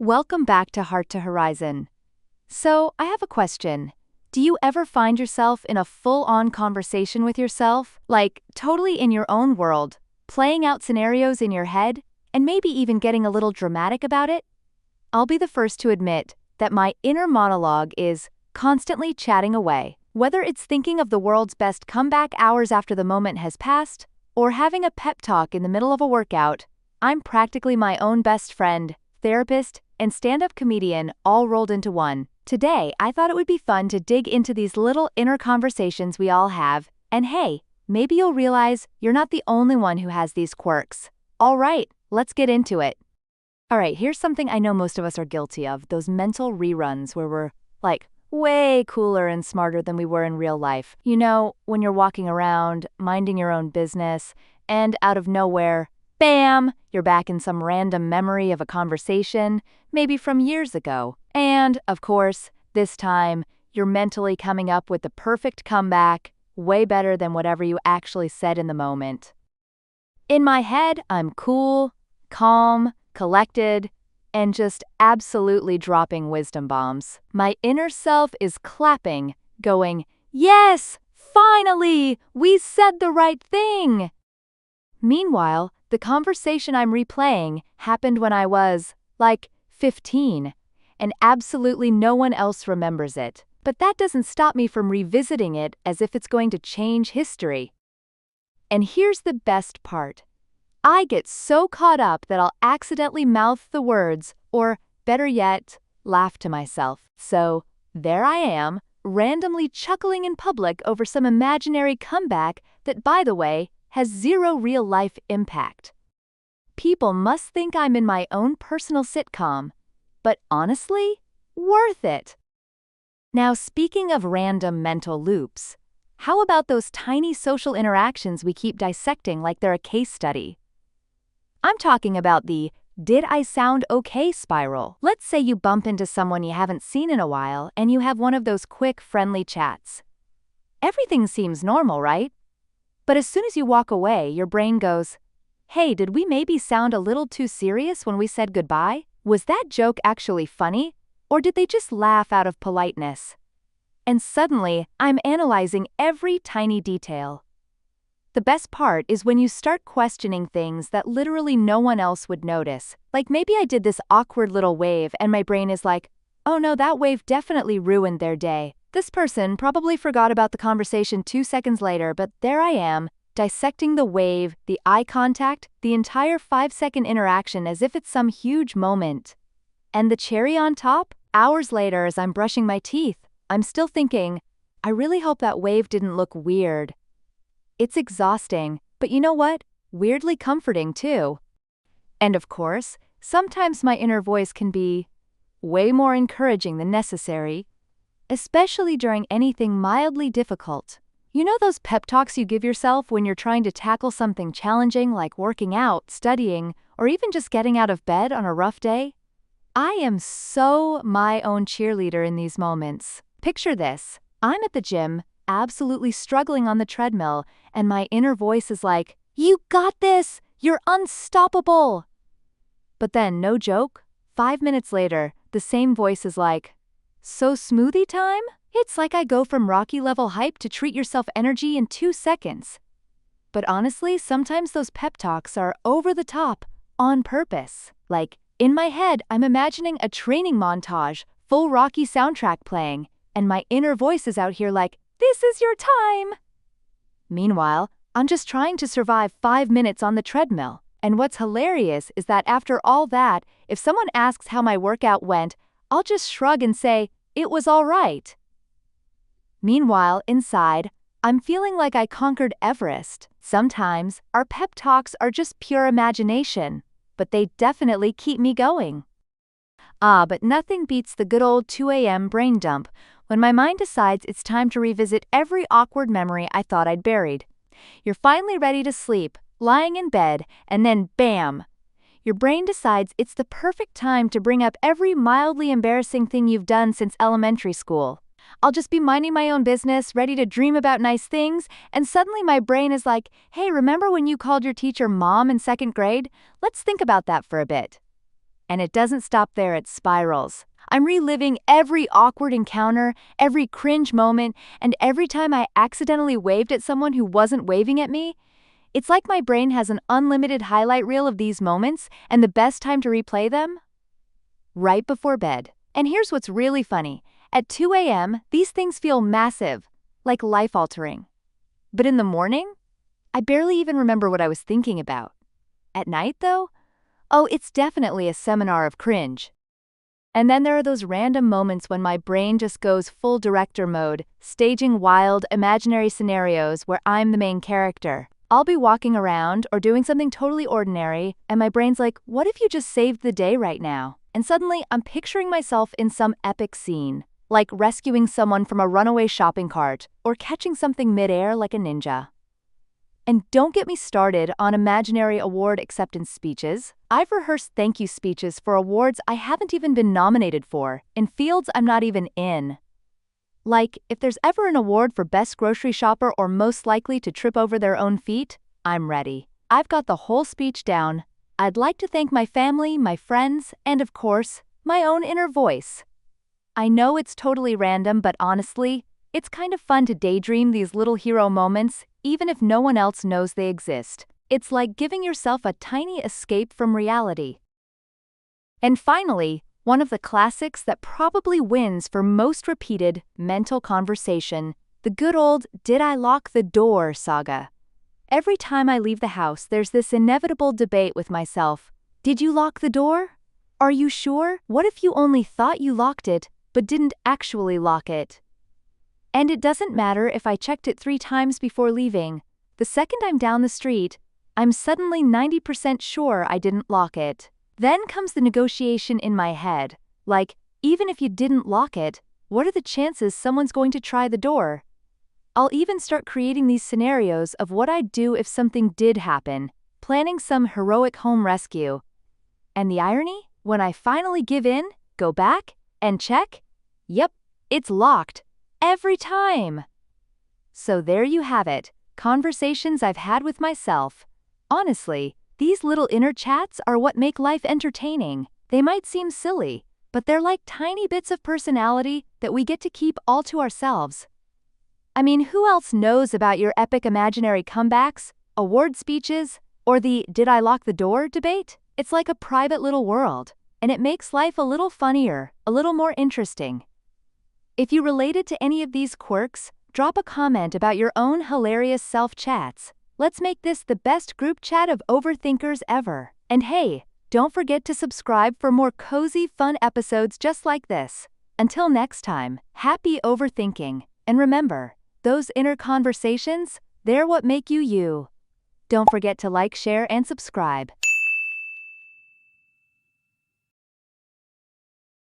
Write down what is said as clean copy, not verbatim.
Welcome back to Heart to Horizon. So, I have a question. Do you ever find yourself in a full-on conversation with yourself, like totally in your own world, playing out scenarios in your head, and maybe even getting a little dramatic about it? I'll be the first to admit that my inner monologue is constantly chatting away, whether it's thinking of the world's best comeback hours after the moment has passed, or having a pep talk in the middle of a workout. I'm practically my own best friend, therapist, and stand-up comedian all rolled into one. Today, I thought it would be fun to dig into these little inner conversations we all have, and hey, maybe you'll realize you're not the only one who has these quirks. All right, let's get into it. All right, here's something I know most of us are guilty of, those mental reruns where we're, like, way cooler and smarter than we were in real life. You know, when you're walking around, minding your own business, and out of nowhere, bam, you're back in some random memory of a conversation, maybe from years ago. And, of course, this time, you're mentally coming up with the perfect comeback, way better than whatever you actually said in the moment. In my head, I'm cool, calm, collected, and just absolutely dropping wisdom bombs. My inner self is clapping, going, "Yes, finally, we said the right thing!" Meanwhile, the conversation I'm replaying happened when I was, like, 15, and absolutely no one else remembers it. But that doesn't stop me from revisiting it as if it's going to change history. And here's the best part. I get so caught up that I'll accidentally mouth the words, or, better yet, laugh to myself. So, there I am, randomly chuckling in public over some imaginary comeback that, by the way, has zero real-life impact. People must think I'm in my own personal sitcom, but honestly, worth it. Now, speaking of random mental loops, how about those tiny social interactions we keep dissecting like they're a case study? I'm talking about the "did I sound okay" spiral. Let's say you bump into someone you haven't seen in a while and you have one of those quick, friendly chats. Everything seems normal, right? But as soon as you walk away, your brain goes, "Hey, did we maybe sound a little too serious when we said goodbye? Was that joke actually funny? Or did they just laugh out of politeness?" And suddenly, I'm analyzing every tiny detail. The best part is when you start questioning things that literally no one else would notice. Like maybe I did this awkward little wave and my brain is like, "Oh no, that wave definitely ruined their day. This person probably forgot about the conversation 2 seconds later, but there I am, dissecting the wave, the eye contact, the entire 5-second interaction as if it's some huge moment." And the cherry on top? Hours later, as I'm brushing my teeth, I'm still thinking, I really hope that wave didn't look weird. It's exhausting, but you know what? Weirdly comforting too. And of course, sometimes my inner voice can be way more encouraging than necessary, especially during anything mildly difficult. You know those pep talks you give yourself when you're trying to tackle something challenging like working out, studying, or even just getting out of bed on a rough day? I am so my own cheerleader in these moments. Picture this. I'm at the gym, absolutely struggling on the treadmill, and my inner voice is like, "You got this! You're unstoppable!" But then, no joke, 5 minutes later, the same voice is like, "So smoothie time?" It's like I go from Rocky-level hype to treat yourself energy in 2 seconds. But honestly, sometimes those pep talks are over the top, on purpose. Like, in my head, I'm imagining a training montage, full Rocky soundtrack playing, and my inner voice is out here like, "This is your time!" Meanwhile, I'm just trying to survive 5 minutes on the treadmill. And what's hilarious is that after all that, if someone asks how my workout went, I'll just shrug and say, "It was all right." Meanwhile, inside, I'm feeling like I conquered Everest. Sometimes, our pep talks are just pure imagination, but they definitely keep me going. But nothing beats the good old 2 a.m. brain dump, when my mind decides it's time to revisit every awkward memory I thought I'd buried. You're finally ready to sleep, lying in bed, and then bam! Your brain decides it's the perfect time to bring up every mildly embarrassing thing you've done since elementary school. I'll just be minding my own business, ready to dream about nice things, and suddenly my brain is like, "Hey, remember when you called your teacher mom in 2nd grade? Let's think about that for a bit." And it doesn't stop there, it spirals. I'm reliving every awkward encounter, every cringe moment, and every time I accidentally waved at someone who wasn't waving at me. It's like my brain has an unlimited highlight reel of these moments, and the best time to replay them? Right before bed. And here's what's really funny. At 2 a.m., these things feel massive, like life-altering. But in the morning, I barely even remember what I was thinking about. At night, though? Oh, it's definitely a seminar of cringe. And then there are those random moments when my brain just goes full director mode, staging wild, imaginary scenarios where I'm the main character. I'll be walking around or doing something totally ordinary, and my brain's like, what if you just saved the day right now? And suddenly, I'm picturing myself in some epic scene, like rescuing someone from a runaway shopping cart or catching something midair like a ninja. And don't get me started on imaginary award acceptance speeches. I've rehearsed thank you speeches for awards I haven't even been nominated for, in fields I'm not even in. Like, if there's ever an award for best grocery shopper or most likely to trip over their own feet, I'm ready. I've got the whole speech down. I'd like to thank my family, my friends, and of course, my own inner voice. I know it's totally random, but honestly, it's kind of fun to daydream these little hero moments, even if no one else knows they exist. It's like giving yourself a tiny escape from reality. And finally, one of the classics that probably wins for most repeated mental conversation, the good old "Did I lock the door?" saga. Every time I leave the house, there's this inevitable debate with myself. Did you lock the door? Are you sure? What if you only thought you locked it, but didn't actually lock it? And it doesn't matter if I checked it 3 times before leaving. The second I'm down the street, I'm suddenly 90% sure I didn't lock it. Then comes the negotiation in my head. Like, even if you didn't lock it, what are the chances someone's going to try the door? I'll even start creating these scenarios of what I'd do if something did happen, planning some heroic home rescue. And the irony? When I finally give in, go back, and check, yep, it's locked. Every time. So there you have it, conversations I've had with myself. Honestly, these little inner chats are what make life entertaining. They might seem silly, but they're like tiny bits of personality that we get to keep all to ourselves. I mean, who else knows about your epic imaginary comebacks, award speeches, or the "Did I lock the door?" debate? It's like a private little world, and it makes life a little funnier, a little more interesting. If you related to any of these quirks, drop a comment about your own hilarious self-chats. Let's make this the best group chat of overthinkers ever. And hey, don't forget to subscribe for more cozy, fun episodes just like this. Until next time, happy overthinking. And remember, those inner conversations, they're what make you you. Don't forget to like, share, and subscribe.